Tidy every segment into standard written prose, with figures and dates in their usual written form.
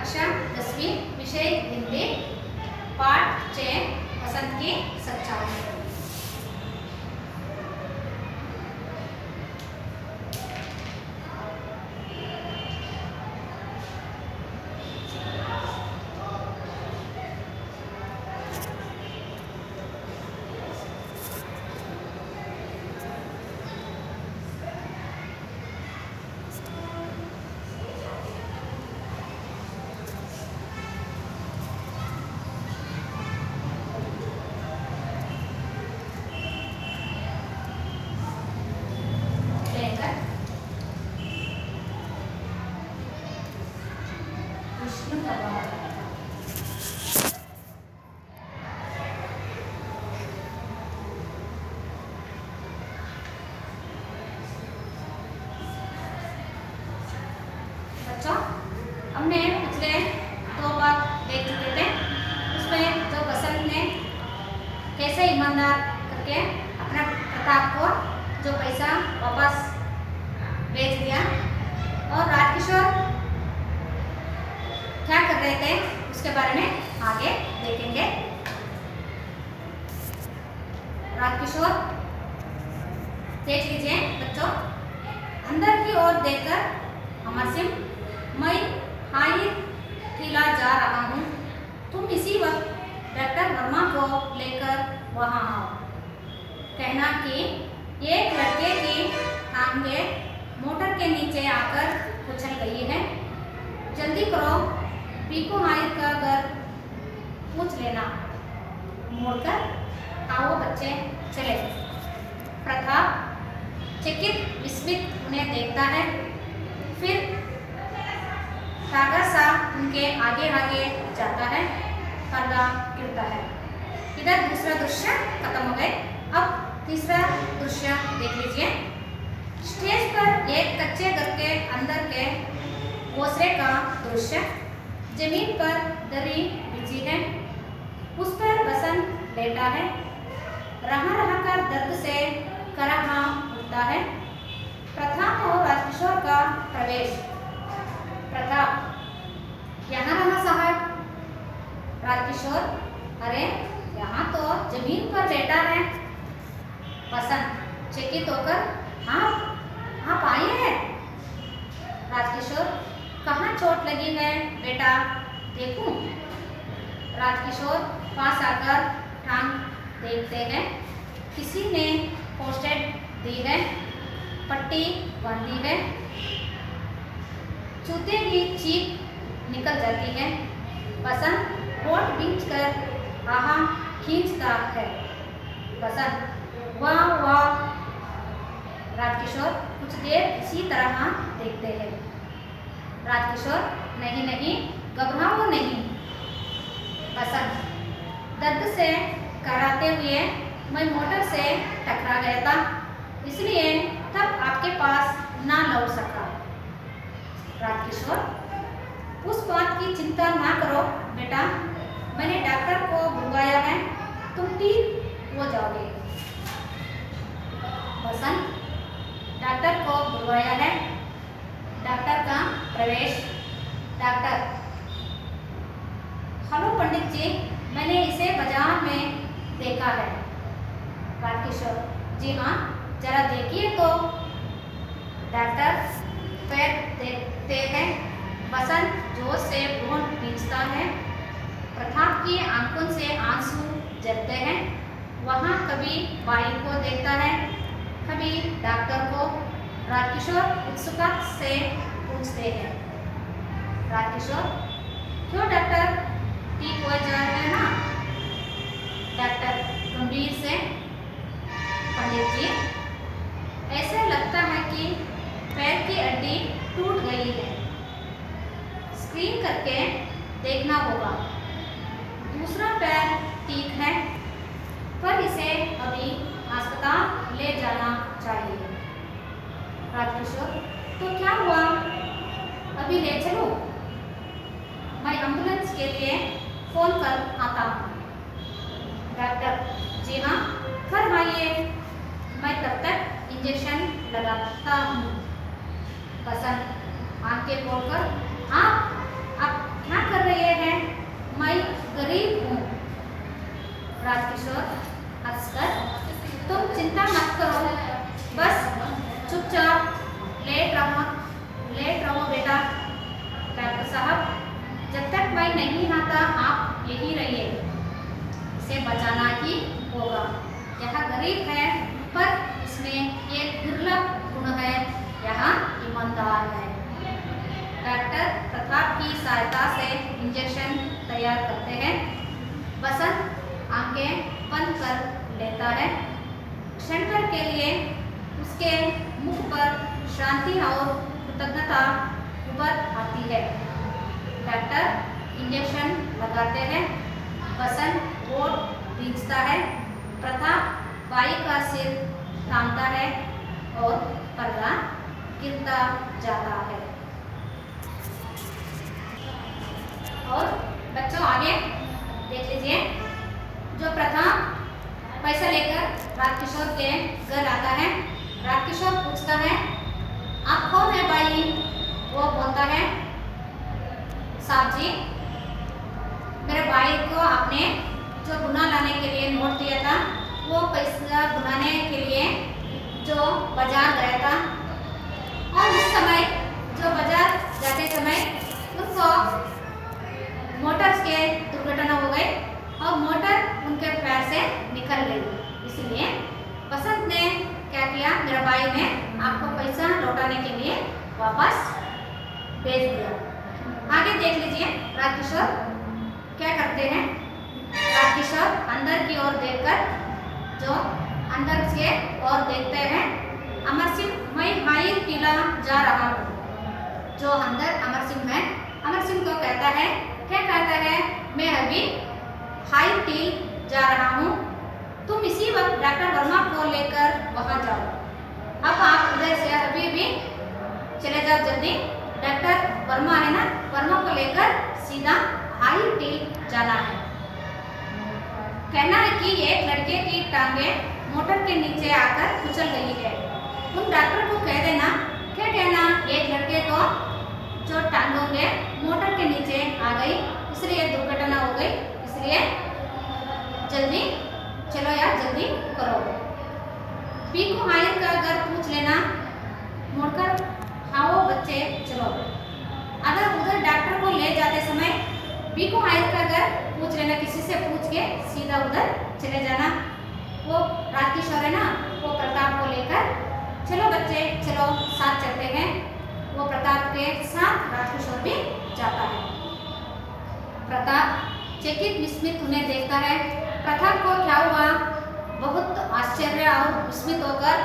कक्षा 10वीं विषय हिंदी पाठ 6 वसंत की सच्चाई। बच्चों, हमने पिछले 2 बार देख चुके थे। उसमें जो बसंत ने कैसे ईमानदार करके अपना प्रताप को जो पैसा वापस बेच दिया और राजकिशोर क्या कर रहे थे उसके बारे में आगे देखेंगे। राजकिशोर देख लीजिए बच्चों, अंदर की ओर देखकर अमर सिंह, मैं हाई किला जा रहा हूँ, तुम इसी वक्त डॉक्टर वर्मा को लेकर वहाँ आओ। कहना कि एक लड़के की टांगें मोटर के नीचे आकर उछल गई है, जल्दी करो, पीकू हायर का घर पूछ लेना। मोड़कर आओ बच्चे चले। प्रताप चकित विस्मित उन्हें देखता है, फिर सागर सा उनके आगे आगे जाता है, पर्दा गिरता है। इधर दूसरा दृश्य खत्म हो गए। अब तीसरा दृश्य देख लीजिए। स्टेज पर एक कच्चे घर के अंदर के ओसरे का दृश्य। जमीन पर दरी बिछी है, उस पर बसंत लेटा है, रहा कर दर्द से कराहा उठता है। प्रताप और राजकिशोर का प्रवेश। प्रताप, यहाँ रहा साहब। राजकिशोर, अरे यहाँ तो जमीन पर लेटा है। बसंत चकित होकर, आप आए हैं। राजकिशोर, कहाँ चोट लगी है बेटा, देखूं? राजकिशोर पास आकर टांग देखते हैं, किसी ने पोस्टेड दी है, पट्टी बांधी है, जूते की चीख निकल जाती है। बसंत होठ बींच कर आहा खींचता है। बसंत, वाह वाह। राजकिशोर कुछ देर इसी तरह देखते हैं। राजकिशोर, नहीं नहीं, घबराओ नहीं। बसंत, दर्द से कराते हुए मैं मोटर से टकरा गया था, इसलिए तब आपके पास ना लौट सका। राजकिशोर, उस बात की चिंता ना करो बेटा, मैंने डॉक्टर को बुलवाया है, तुम ठीक हो जाओगे। बसंत, डॉक्टर को बुलवाया है। डॉक्टर का प्रवेश। डॉक्टर, हेलो पंडित जी, मैंने इसे बाजार में देखा है। राजकिशोर, जी हाँ, जरा देखिए तो। डॉक्टर पैर देखते हैं। बसंत जोर से भ्रूण खींचता है। प्रताप की आंखों से आंसू झरते हैं। वहाँ कभी बाई को देखता है, कभी डॉक्टर को। राजकिशोर उत्सुकता से पूछते हैं, राजकिशोर, क्यों डॉक्टर, ठीक हो जाएगा ना? डॉक्टर गंभीर से, पंडित जी, ऐसा लगता है कि पैर की हड्डी टूट गई है, स्क्रीन करके देखना होगा। दूसरा पैर ठीक है, पर इसे अभी अस्पताल ले जाना चाहिए। राजकिशोर, तो क्या हुआ, अभी ले चलूं? मैं एम्बुलेंस के लिए फोन कर आता हूँ। डॉक्टर, जी हाँ, फरमाइए, मैं तब तक इंजेक्शन लगाता हूँ। बसंत आंखें खोलकर, आप क्या राजकिशोर हंसकर, तुम चिंता मत करो, बस चुपचाप लेट रहो बेटा। डॉक्टर साहब, जब तक मैं नहीं आता आप यही रहिए, इसे बचाना ही होगा। यह गरीब है पर इसमें एक दुर्लभ गुण है, यह ईमानदार है। डॉक्टर प्रताप की सहायता से इंजेक्शन तैयार करते हैं। बसंत आंखें बंद कर लेता है। क्षण भर के लिए उसके मुख पर शांति और कृतज्ञता उभर आती है। डॉक्टर इंजेक्शन लगाते हैं। बसंत ओठ भींचता है। प्रताप बाई का सिर थामता है और पर्दा गिरता जाता है। और बच्चों आगे देख लीजिए, जो प्रताप पैसा लेकर राजकिशोर के घर आता है। राजकिशोर पूछता है, आप कौन है भाई? वो बोलता है, साहब जी, मेरे भाई को आपने जो गुना लाने के लिए नोट दिया था, वो पैसा गुनाने के लिए जो बाजार गया था, और उस समय जो बाजार जाते समय उनको मोटर के दुर्घटना हो गई और मोटर उनके पैर से निकल गई। इसलिए बसंत ने क्या किया, मेरे भाई ने आपको पैसा लौटाने के लिए वापस भेज दिया। आगे देख लीजिए, राजकिशोर क्या करते हैं। राजकिशोर अंदर की ओर देखकर, जो अंदर से और देखते हैं, अमर सिंह, मैं हाई किला जा रहा हूँ। जो अंदर अमर सिंह है, अमर सिंह को कहता है, क्या कहता है, मैं अभी हाई टील जा रहा हूँ, तुम इसी वक्त डॉक्टर वर्मा को लेकर वहाँ जाओ। अब आप इधर से अभी भी चले जाओ जल्दी, डॉक्टर वर्मा है ना, वर्मा को लेकर सीधा हाई टील जाना है। कहना है कि एक लड़के की टांगें मोटर के नीचे आकर कुचल गई है। तुम डॉक्टर को कह देना, क्या कहना, एक लड़के को जो टांगों के मोटर के नीचे आ गई, इसलिए दुर्घटना हो गई, इसलिए जल्दी चलो यार, जल्दी करो। पीकू हायर का घर पूछ लेना, मुड़कर आओ बच्चे चलो। अगर उधर डॉक्टर को ले जाते समय पीकू हायर का घर पूछ लेना, किसी से पूछ के सीधा उधर चले जाना। वो राजकिशोर है ना, वो प्रताप को लेकर, चलो बच्चे चलो साथ चलते हैं। वो प्रताप के साथ राजकिशोर भी जाता है। प्रताप चकित विस्मित उन्हें देखता है। प्रताप को क्या हुआ, बहुत आश्चर्य और विस्मित होकर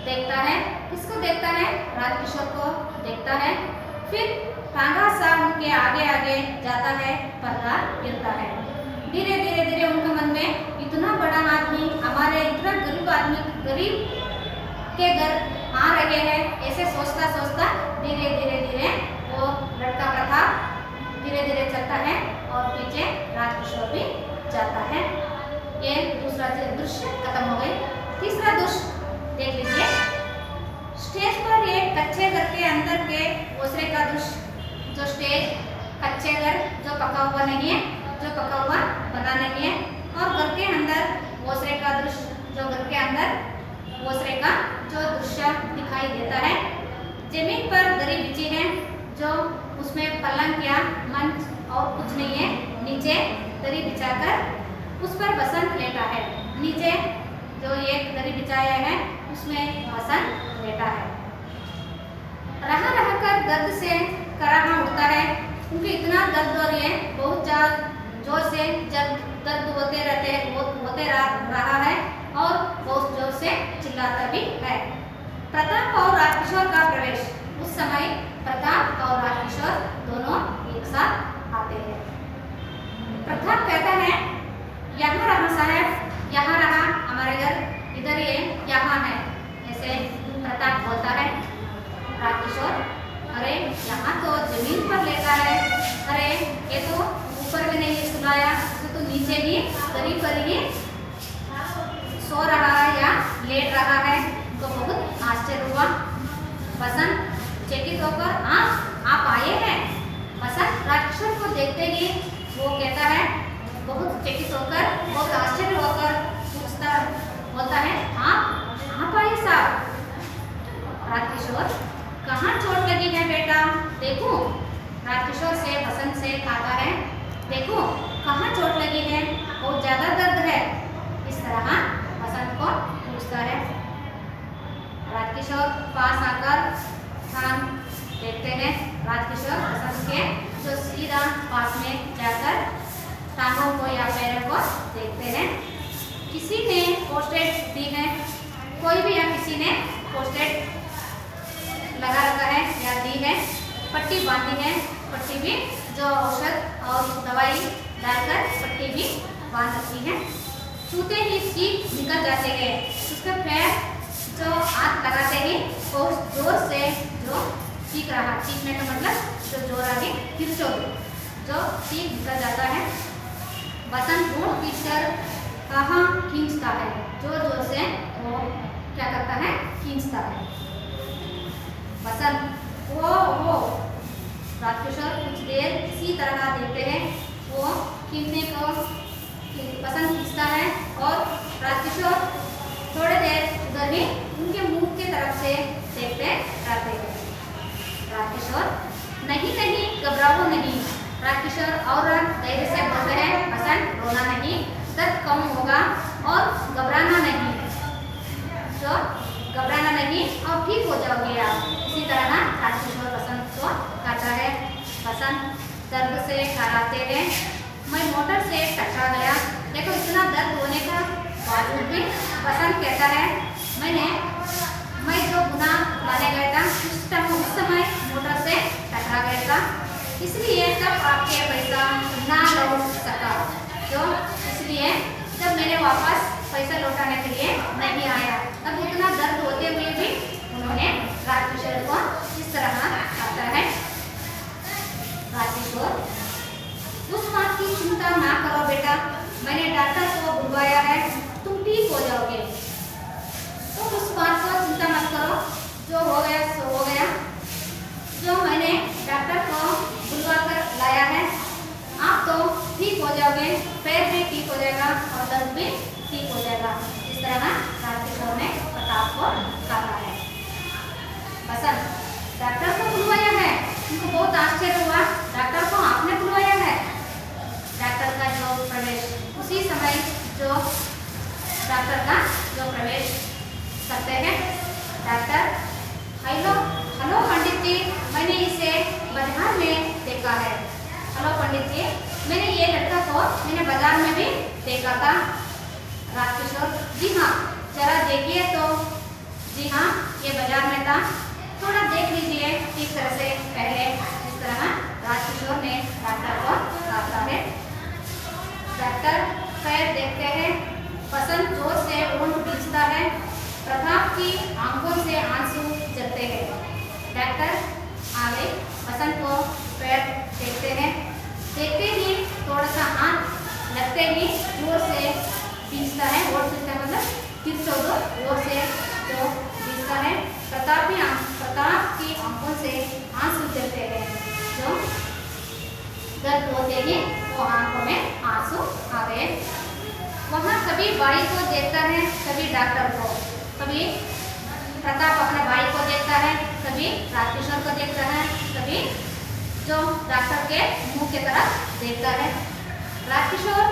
देखता है। किसको देखता है, राजकिशोर को देखता है। फिर टांगा सा उनके आगे आगे जाता है, पर्दा गिरता है। धीरे धीरे धीरे उनके मन में, इतना बड़ा आदमी, हमारे इतना गरीब आदमी, गरीब के घर आ रहे हैं, ऐसे सोचता सोचता धीरे धीरे धीरे वो लड़का प्रताप धीरे धीरे चलता है और पीछे राजकिशोर भी जाता है। ये दूसरा दृश्य खत्म हो गई। तीसरा दृश्य देख लीजिए, स्टेज पर एक कच्चे घर के अंदर के ओसरे का दृश्य। जो स्टेज कच्चे घर, जो पका हुआ नहीं है, जो पका हुआ बना नहीं है, और घर के अंदर ओसरे का दृश्य, जो घर के अंदर ओसरे का जो दृश्य दिखाई देता है। जमीन पर दरी बिछी है, जो उसमें पलंग या मंच और कुछ नहीं है, नीचे दरी बिछाकर उस पर बसंत लेटा है। नीचे जो एक दरी बिछाया है उसमें बसंत लेटा है। रह रहकर दर्द से कराहा उठता है। उनको इतना दर्द हो रही है, बहुत जोर से दर्द होते रहा है और बहुत जोर से चिल्लाता भी है। प्रताप और राजकिशोर का प्रवेश। उस समय प्रताप और राजकिशोर दोनों एक साथ आते हैं। प्रताप कहता है, यहाँ रहा साहब, यहाँ रहा हमारे घर, इधर ये यहाँ है, ऐसे प्रताप बोलता है। राजकिशोर, अरे यहाँ तो जमीन पर लेटा है, अरे ये तो ऊपर भी नहीं सुलाया, तो नीचे ही दरी पर ही सो रहा है या लेट रहा है। तो बहुत आश्चर्य हुआ। बसंत चकित होकर, आप आए हैं? बसंत राजकिशोर को देखते ही वो कहता है, बहुत चकित होकर, बहुत आश्चर्य होकर पूछता होता है, आप आए साहब? राजकिशोर, कहाँ चोट लगी है बेटा? देखूं? राजकिशोर से बसंत से आता है, देखो कहाँ चोट लगी है, बहुत ज्यादा दर्द है? इस तरह बसंत को पूछता है। राजकिशोर पास आकर टांग देखते हैं। राजकिशोर बसंत के जो सीधा पास में जाकर टांगों को या पैरों को देखते हैं। किसी ने पोस्टेड दी है, कोई भी या किसी ने पोस्टेड लगा रखा है या दी है, पट्टी बांधी है, पट्टी भी जो औषध और दवाई डालकर पट्टी भी बांध रखी है। छूते ही चीख निकल जाते हैं, उसका पैर जो हाथ लगाते ही वो जोर से जो चीख रहा, चीखने का मतलब जो जोर आगे खिंचोगे, जो चीख निकल जाता है। बसंत ढूंढ खींचकर कहाँ खींचता है, जोर जोर से वो क्या करता है, खींचता है। बसंत वो राजकिशोर कुछ देर इसी तरह देखते हैं, वो खींचने को बसंत खींचता है और राजकिशोर थोड़े देर उधर ही उनके मुंह के तरफ से देखते रहते हैं। राजकिशोर, नहीं नहीं घबराओ नहीं। राजकिशोर और धैर्य से बोलते हैं, बसंत रोना नहीं, दर्द कम होगा और घबराना नहीं, तो घबराना नहीं और ठीक हो जाओगे आप। इसी तरह राजकिशोर बसंत को कहता है। बसंत दर्द से कराते हैं, मैं मोटर से टकरा गया। देखो इतना दर्द होने का बावजूद भी बसंत कहता है, मैं जो गुनाह लाने गया था उस समय मोटर से टकरा गया था, इसलिए तब आपके पैसा ना लौट सका, तो इसलिए जब मैंने वापस पैसा लौटाने के लिए नहीं आया, तब इतना दर्द होते हुए भी उन्होंने राजकिशोर को इस तरह कहता है। राजकिशोर, उस बात की चिंता ना करो बेटा, मैंने डॉक्टर को बुलवाया है, तुम ठीक हो जाओगे, तो उस बात को चिंता मत करो, जो हो गया सो हो गया। जो मैंने डॉक्टर को बुलवा कर लाया है, आप तो ठीक हो जाओगे, पैर भी ठीक हो जाएगा और दर्द भी ठीक हो जाएगा। इस तरह राजकिशोर ने प्रताप को कहा है। बसंत, डॉक्टर को बुलवाया है? उनको बहुत आश्चर्य हुआ, डॉक्टर को आपने बुलवाया है? डॉक्टर का जो प्रवेश उसी समय जो डॉक्टर का जो प्रवेश करते हैं। डॉक्टर, हेलो हेलो पंडित जी, मैंने इसे बाजार में देखा है। हेलो पंडित जी, मैंने ये लड़का को मैंने बाजार में भी देखा था। राजकिशोर, जी हाँ, जरा देखिए तो। जी हाँ, ये बाजार में था, थोड़ा देख लीजिए ठीक तरह से पहले। इस तरह राजकिशोर ने डॉक्टर को कहा है। डॉक्टर पैर देखते हैं, बसंत जोर से ऊँट खींचता है, प्रताप की आंखों से आंसू जलते हैं। डॉक्टर आगे बसंत को पैर देखते हैं, देखते ही थोड़ा सा हाथ लगते ही जोर से खींचता है, जोर से मतलब खींचो दो, जोर से जो खींचता है। प्रताप की आंखों से आंसू जलते हैं, जो दर्द होते ही वो आंखों में आंसू आ गए। वहाँ कभी भाई को देखता है, कभी डॉक्टर को, कभी प्रताप अपने भाई को देखता है, कभी राजकिशोर को देखता है, कभी जो डॉक्टर के मुंह की तरफ देखता है। राजकिशोर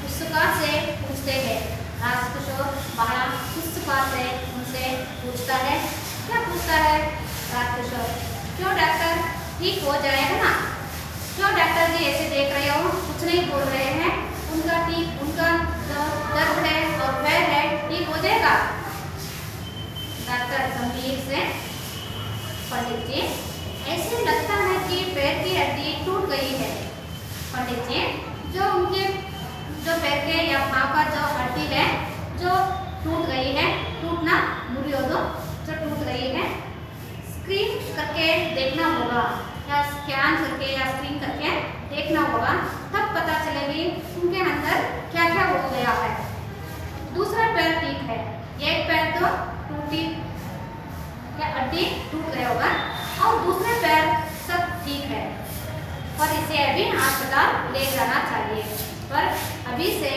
उत्सुकता से पूछते हैं। राजकिशोर बड़ा उत्सुकता से उनसे पूछता है। क्या पूछता है राजकिशोर? क्यों डॉक्टर, ठीक हो जाएगा ना? क्यों डॉक्टर जी ऐसे देख रहे हो, कुछ नहीं बोल रहे हैं? उनका जो दर्द है और पैर है ठीक हो जाएगा? डॉक्टर गंभीर से, पंडित जी ऐसे लगता है कि पैर की हड्डी टूट गई है। पंडित जी, जो उनके जो पैर के या पाँव का जो हड्डी है जो टूट गई है, टूटना मुरियोदो जो टूट गई है, स्क्रीन करके देखना होगा या स्कैन करके या स्क्रीन करके देखना होगा, तब पता चलेगी उनके अंदर क्या क्या हो गया है। दूसरा पैर ठीक है, एक पैर तो टूटी या हड्डी टूट गया होगा और दूसरा पैर सब ठीक है और इसे अभी अस्पताल ले जाना चाहिए, पर अभी से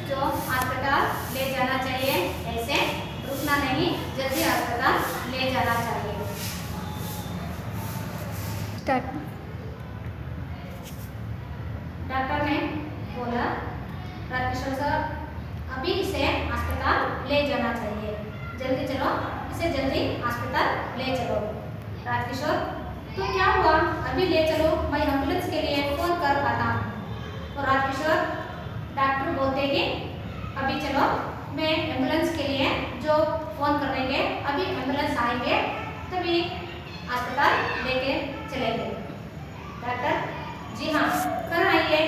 जो अस्पताल ले जाना चाहिए, ऐसे रुकना नहीं, जल्दी अस्पताल ले जाना चाहिए। डॉक्टर ने बोला, राजकिशोर सर अभी इसे अस्पताल ले जाना चाहिए, जल्दी चलो, इसे जल्दी अस्पताल ले चलो। राजकिशोर, तो क्या हुआ, अभी ले चलो, मैं एम्बुलेंस के लिए फोन कर आता हूँ। तो राजकिशोर, डॉक्टर बोलते ही अभी चलो, मैं एम्बुलेंस के लिए जो फोन करेंगे, अभी एम्बुलेंस आएंगे तभी अस्पताल लेके चलेंगे। डॉक्टर, जी हाँ, कर आइए,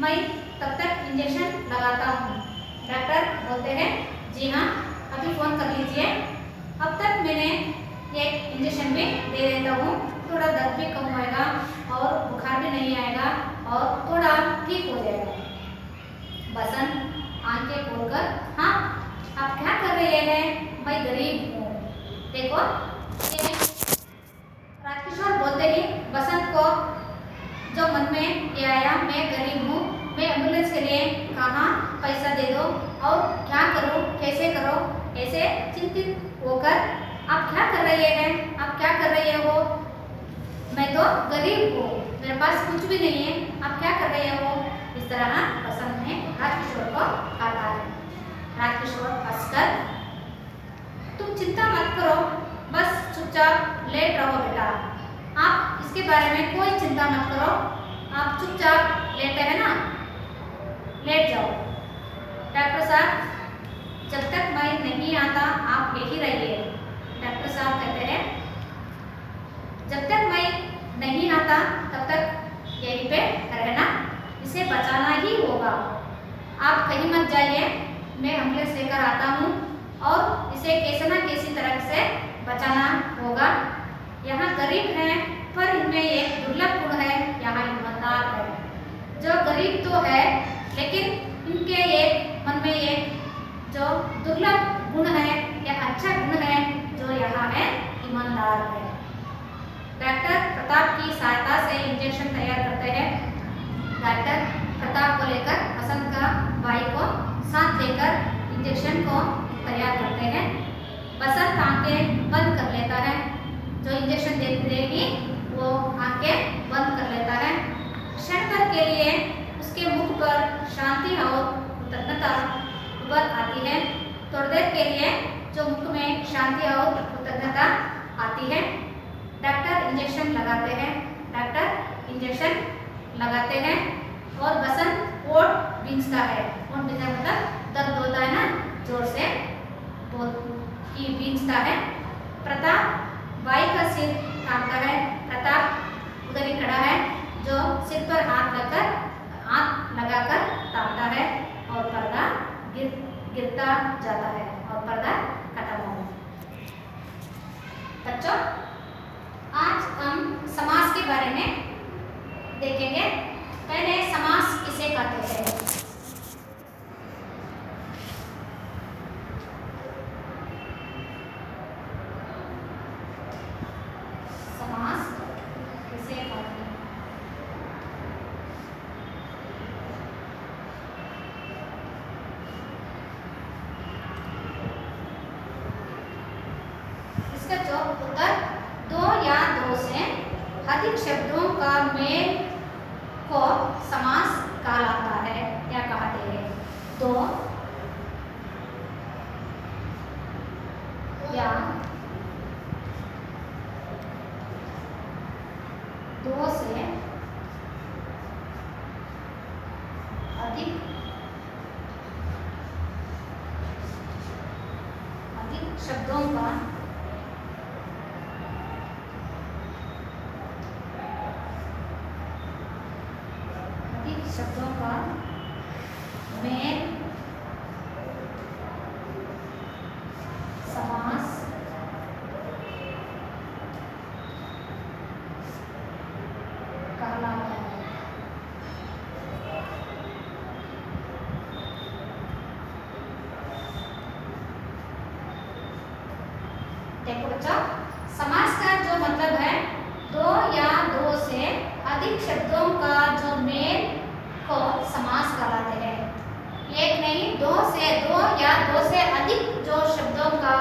मैं तब तक इंजेक्शन लगाता हूँ। डॉक्टर बोलते हैं, जी हाँ, अभी फ़ोन कर लीजिए, अब तक मैंने एक इंजेक्शन भी दे देता हूँ, थोड़ा दर्द भी कम होएगा और बुखार भी नहीं आएगा और थोड़ा ठीक हो जाएगा। बसंत आंखें खोलकर, हाँ आप क्या कर रहे हैं, मैं गरीब हूँ, देखो ये। राजकिशोर बोलते ही बसंत को जो मन में ये आया, मैं गरीब हूँ, मैं एम्बुलेंस के लिए कहाँ पैसा दे दो और क्या करो, कैसे करो, ऐसे चिंतित होकर आप क्या कर रहे हैं, आप क्या कर रहे हो, मैं तो गरीब हूँ, मेरे पास कुछ भी नहीं है, आप क्या कर रहे हो, इस तरह बसंत ने राजकिशोर को कहा है। राजकिशोर हंसकर, तुम चिंता मत करो, बस चुपचाप लेट रहो बेटा, आप इसके बारे में कोई चिंता मत करो, आप चुपचाप लेटे हैं ना, लेट जाओ। डॉक्टर साहब, जब तक मैं नहीं आता आप यही रहिए। डॉक्टर साहब कहते हैं, जब तक मैं नहीं आता तब तक यहीं पे रहना, इसे बचाना ही होगा, आप कहीं मत जाइए, मैं एम्बुलेंस लेकर आता हूँ और इसे कैसे ना किसी तरह से बचाना होगा। यहाँ गरीब हैं पर इनमें एक दुर्लभ गुण है, यहाँ ईमानदार है। जो गरीब तो है लेकिन इनके एक मन में एक जो दुर्लभ गुण है या अच्छा गुण है जो यहाँ है, ईमानदार है। डॉक्टर प्रताप की सहायता से इंजेक्शन तैयार करते हैं। डॉक्टर प्रताप को लेकर बसंत का भाई को साथ लेकर इंजेक्शन को तैयार करते हैं। बसंत आंखें बंद कर लेता है, जो इंजेक्शन देगी वो आंखें बंद कर लेता है। क्षण भर के लिए उसके मुख पर शांति और कृतज्ञता उभर आती है। थोड़ी देर के लिए जो मुख में शांति और कृतज्ञता आती है। डॉक्टर इंजेक्शन लगाते हैं, डॉक्टर इंजेक्शन लगाते हैं और बसंत ओठ बींचता है। ओठ बींचता मतलब दर्द होता है ना, जोर से बींचता है। प्रताप भाई का सिर थामता है। प्रताप उधर ही खड़ा है, जो सिर पर हाथ लगाकर थामता है और पर्दा गिरता जाता है और पर्दा खत्म हो गया। बच्चों, आज हम समास के बारे में देखेंगे। पहले समास किसे कहते हैं? समास किसे कहते हैं? इसका जो उत्तर दो या दो से अधिक शब्दों का मेल को समास कहलाता है या कहते हैं। दो या दो से अधिक शब्दों का मेल समास कहलाता है। देखो बच्चों, समास का जो मतलब है दो या दो से अधिक शब्दों का जो मेल को समास कहलाते हैं। एक नहीं, दो या दो से अधिक जो शब्दों का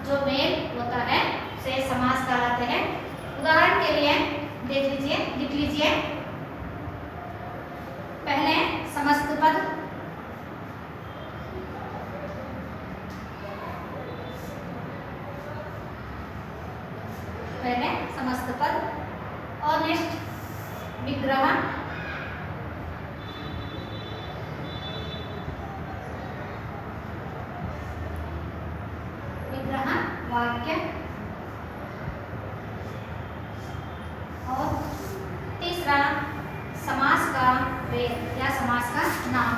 जो मेल होता है उसे समास कहलाते हैं। उदाहरण के लिए लिख लीजिए। पहले समस्त पद, और नेक्स्ट विग्रह, वाक्य, और तीसरा समास का वेद या समास का नाम।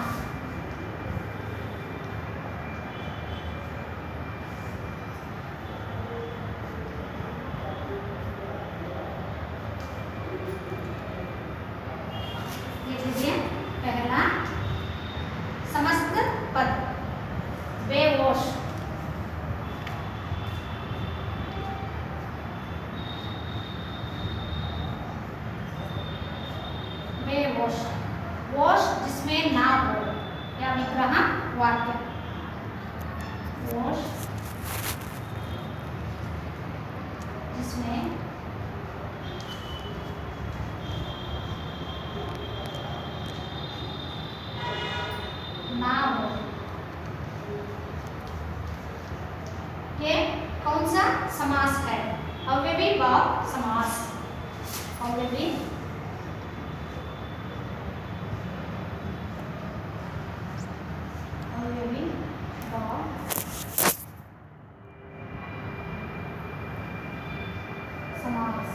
लिख लीजिए। पहला समस्त पद, बेहोश, बेहोश, वोश जिसमें ना हो या विग्रह वाक्य, वोश जिसमें ना हो। ये कौन सा समास है? अव्ययी भाव समास। अव्ययी भाव समास।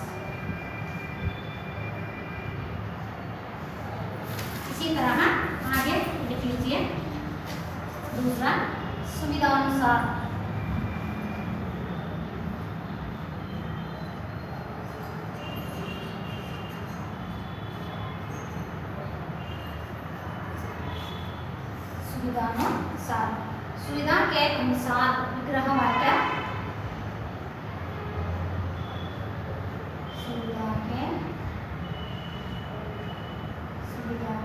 इसी तरह आगे लिख लीजिए। दूसरा सुविधानुसार, सुविधानुसार, सुविधा के अनुसार विग्रह वाक्य, सुविधा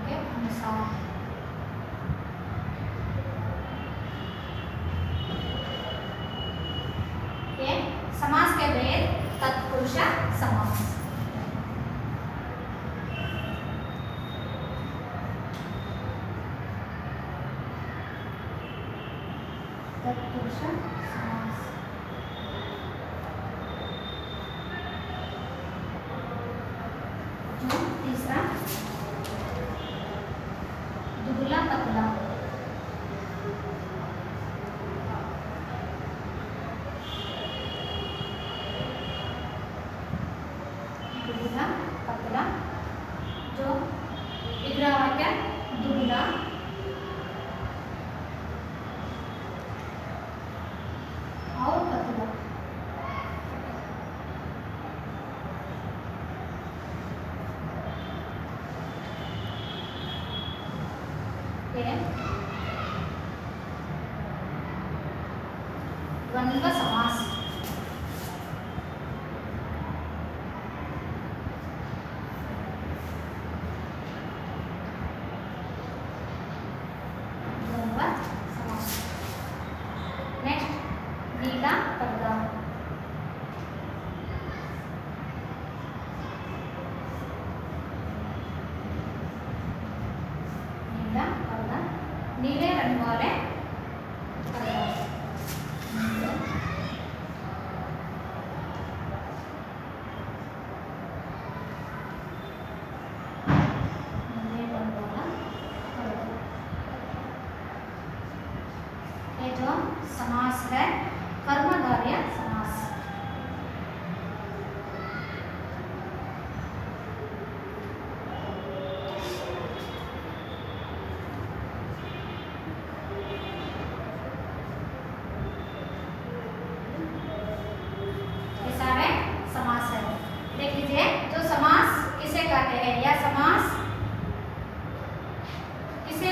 के अनुसार। ये समास के भेद तत्पुरुष समास। तत्पुरुष समास। जो तीसरा दुबला पतला, दुबला पतला, जो विग्रह वाक्य दुबला और पतला। द्वंद्व समास। द्वंद्व समास। नेक्स्ट नीला पर्दा, नीला पर्दा, नीले रंग वाले पर्दा। ये जो समास है कर्मधारय समास। ये सारे समास है। देख लीजिए, जो समास किसे कहते हैं या समास किसे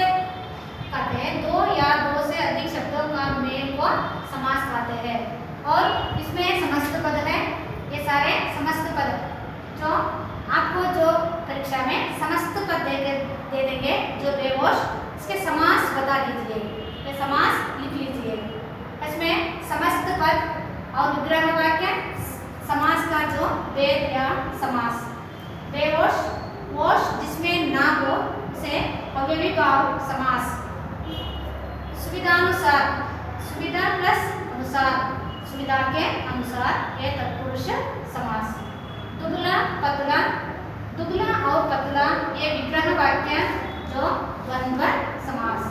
कहते हैं? दो या दो से अधिक शब्दों का मेल को समास कहते हैं। और इसमें समस्त पद है। ये सारे समस्त पद जो आपको जो परीक्षा में समस्त पद दे देंगे, जो बेहोश, इसके समास बता लगा दीजिए, ये समास लिख लीजिए। इसमें समस्त पद और विग्रह वाक्य, समास का जो वेद या समास, बेहोश होश जिसमें ना हो से अव्ययी भाव समास। सुविधानुसार, सुविधा प्लस अनुसार, सुविधा के अनुसार ये तत्पुरुष समास। दुबला पतला, दुबला और पतला ये विग्रह वाक्य जो द्वंद्व समास।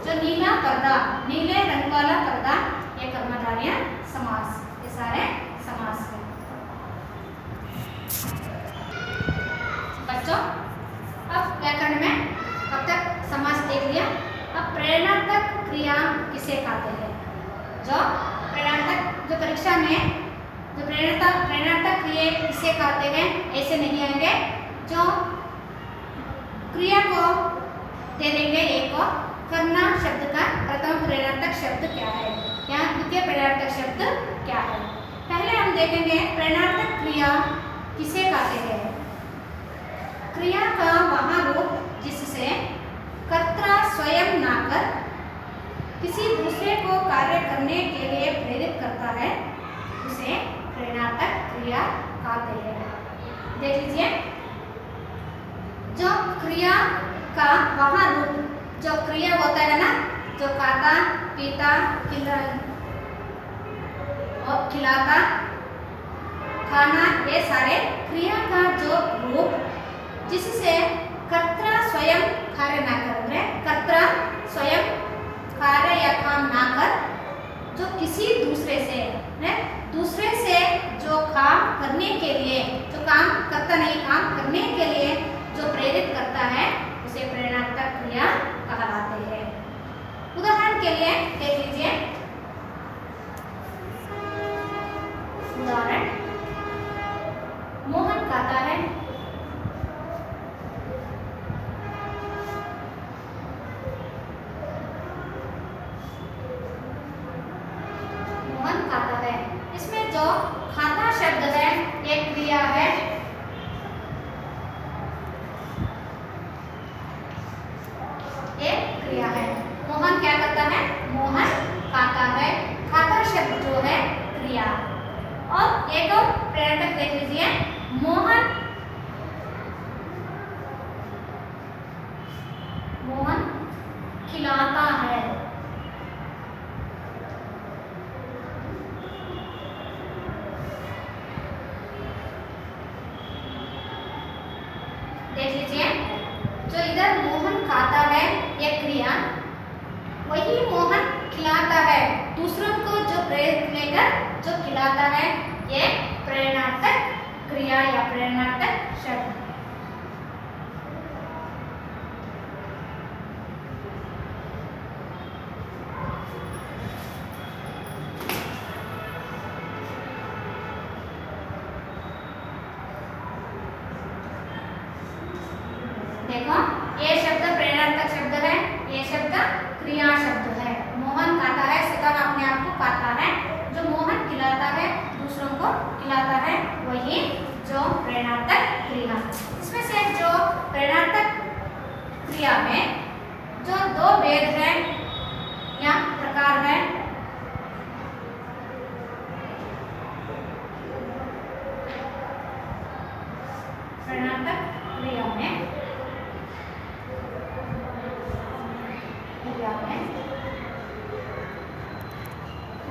जो नीला पर्दा, नीले रंग वाला पर्दा ये कर्मधारय समास। ये सारे समास हैं। बच्चों अब व्याकरण में अब तक समास देख लिया। अब प्रेरणार्थक क्रिया किसे कहते हैं? जो प्रेरणार्थक, जो परीक्षा में जो प्रेरणार्थक क्रिया किसे कहते हैं ऐसे नहीं आएंगे। जो क्रिया को दे देंगे एक को, करना शब्द का प्रथम प्रेरणार्थक शब्द क्या है या द्वितीय प्रेरणार्थक शब्द क्या है। पहले हम देखेंगे प्रेरणार्थक क्रिया किसे कहते हैं। क्रिया का वह रूप जिससे कर्ता स्वयं ना कर किसी दूसरे को कार्य करने के लिए प्रेरित करता है, उसे प्रेरणार्थक क्रिया कहते हैं। देख लीजिए, जो क्रिया का वह रूप, जो क्रिया होता है ना, जो खाता पीता और खिलाता खाना, ये सारे क्रिया का जो रूप जिससे कर्ता स्वयं कार्य ना कर, कर्ता स्वयं कार्य या काम ना कर, जो किसी दूसरे से दूसरे से जो काम करने के लिए, जो काम करता नहीं काम करने के लिए जो प्रेरित करता है, उसे प्रेरणार्थक क्रिया कहलाते हैं। उदाहरण के लिए देख लीजिए, उदाहरण मोहन खाता है, मोहन खाता है। इसमें जो खाता शब्द है ये क्रिया है। ये क्रिया है। मोहन क्या करता है? मोहन खाता है। खाता शब्द जो है क्रिया। और एक और प्रेरणार्थक देख लीजिए, मोहन, मोहन खिलाता है। देख लीजिए, जो इधर मोहन खाता है ये क्रिया, वही मोहन खिलाता है दूसरों को, जो प्रेरित लेकर जो खिलाता है, ये प्रेरणार्थक क्रिया या प्रेरणार्थक शब्द। देखो, ये शब्द प्रेरणार्थक शब्द है, ये शब्द क्रिया शब्द है। मोहन खाता है, स्वतः अपने आप को खाता है। जो मोहन खिलाता है, दूसरों को खिलाता है, वही जो प्रेरणार्थक क्रिया। इसमें से जो प्रेरणार्थक क्रिया में जो दो भेद है या प्रकार है, प्रेरणार्थक क्रिया में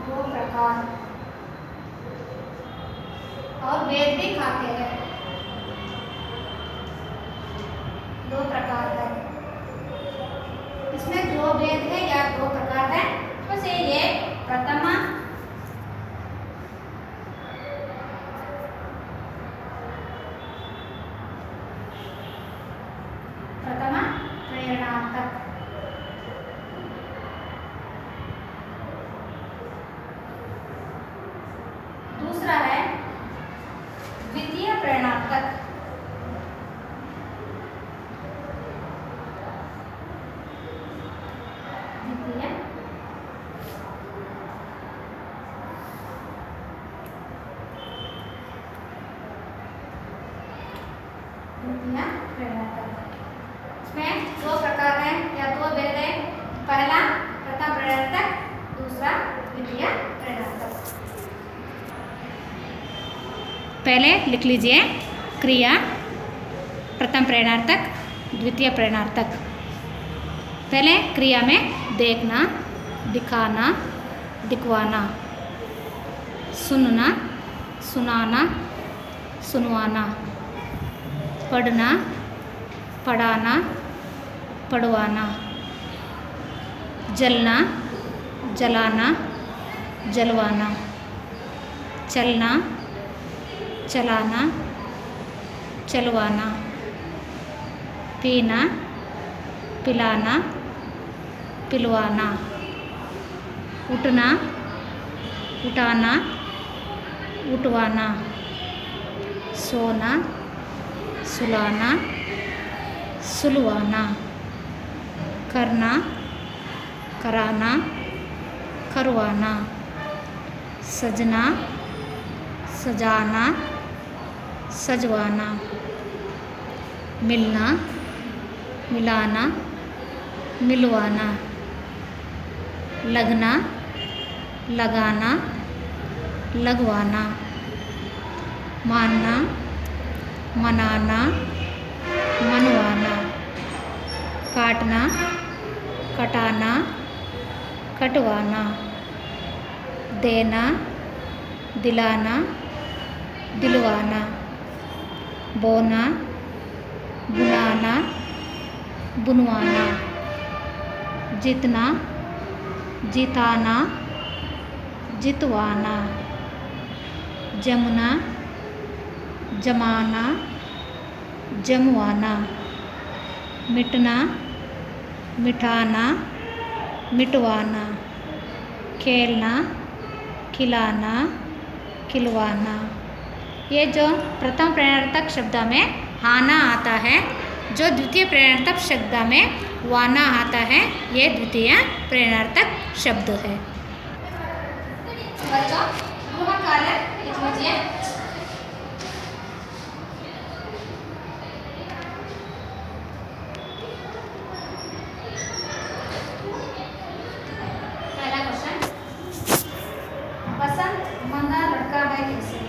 दो प्रकार और वेद भी खाते हैं। दो प्रकार है, इसमें दो वेद है या दो प्रकार है। तो से ये प्रथमा प्रेरणार्थक, दूसरा है द्वितीय प्रेरणार्थक। द्वितीय प्रेरणार्थक, इसमें दो प्रकार है या दो भेद है। पहला प्रथम प्रेरणार्थक, दूसरा द्वितीय प्रेरणार्थक। पहले लिख लीजिए क्रिया, प्रथम प्रेरणार्थक, द्वितीय प्रेरणार्थक। पहले क्रिया में देखना, दिखाना, दिखवाना, सुनना, सुनाना, सुनवाना, पढ़ना, पढ़ाना, पढ़वाना, जलना, जलाना, जलवाना, चलना, चलाना, चलवाना, पीना, पिलाना, पिलवाना, उठना, उठाना, उठवाना, सोना, सुलाना, सुलवाना, करना, कराना, करवाना, सजना, सजाना, सजवाना, मिलना, मिलाना, मिलवाना, लगना, लगाना, लगवाना, मानना, मनाना, मनवाना, काटना, कटाना, कटवाना, देना, दिलाना, दिलवाना, बोना, बुनाना, बुनवाना, जीतना, जिताना, जितवाना, जमना, जमाना, जमवाना, मिटना, मिटाना, मिटवाना, खेलना, खिलाना, खिलवाना। ये जो प्रथम प्रेरणार्थक शब्द में आना आता है, जो द्वितीय प्रेरणार्थक शब्द में वाना आता है, ये द्वितीय प्रेरणार्थक शब्द है। बच्चों गृह कार्य लिख लीजिए। पहला क्वेश्चन, बसंत मंदा लड़का है कैसे?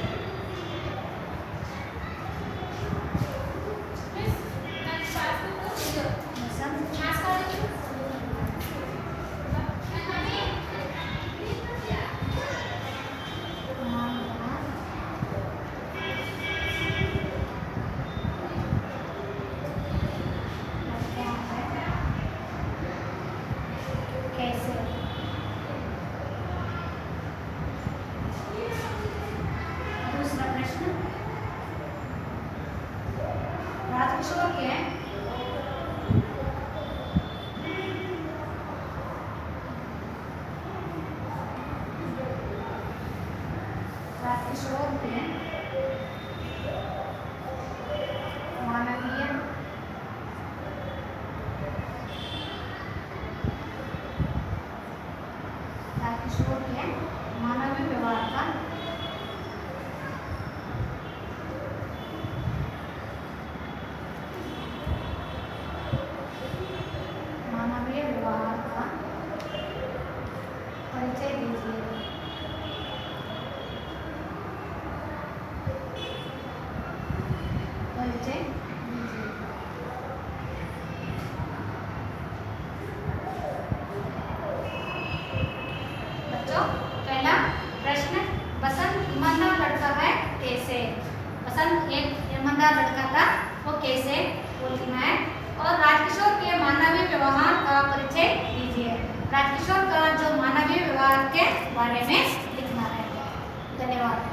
राजकिशोर के मानवीय मानवीय व्यवहार का परिचय दीजिए। परिचय दीजिए। बच्चों पहला प्रश्न, बसंत ईमानदार लड़का है कैसे? बसंत एक ईमानदार लड़का था, वो कैसे वो लिखना है। और राजकिशोर के मानवीय व्यवहार का परिचय दीजिए। राजकिशोर का जो मानवीय व्यवहार के बारे में लिखना है। धन्यवाद।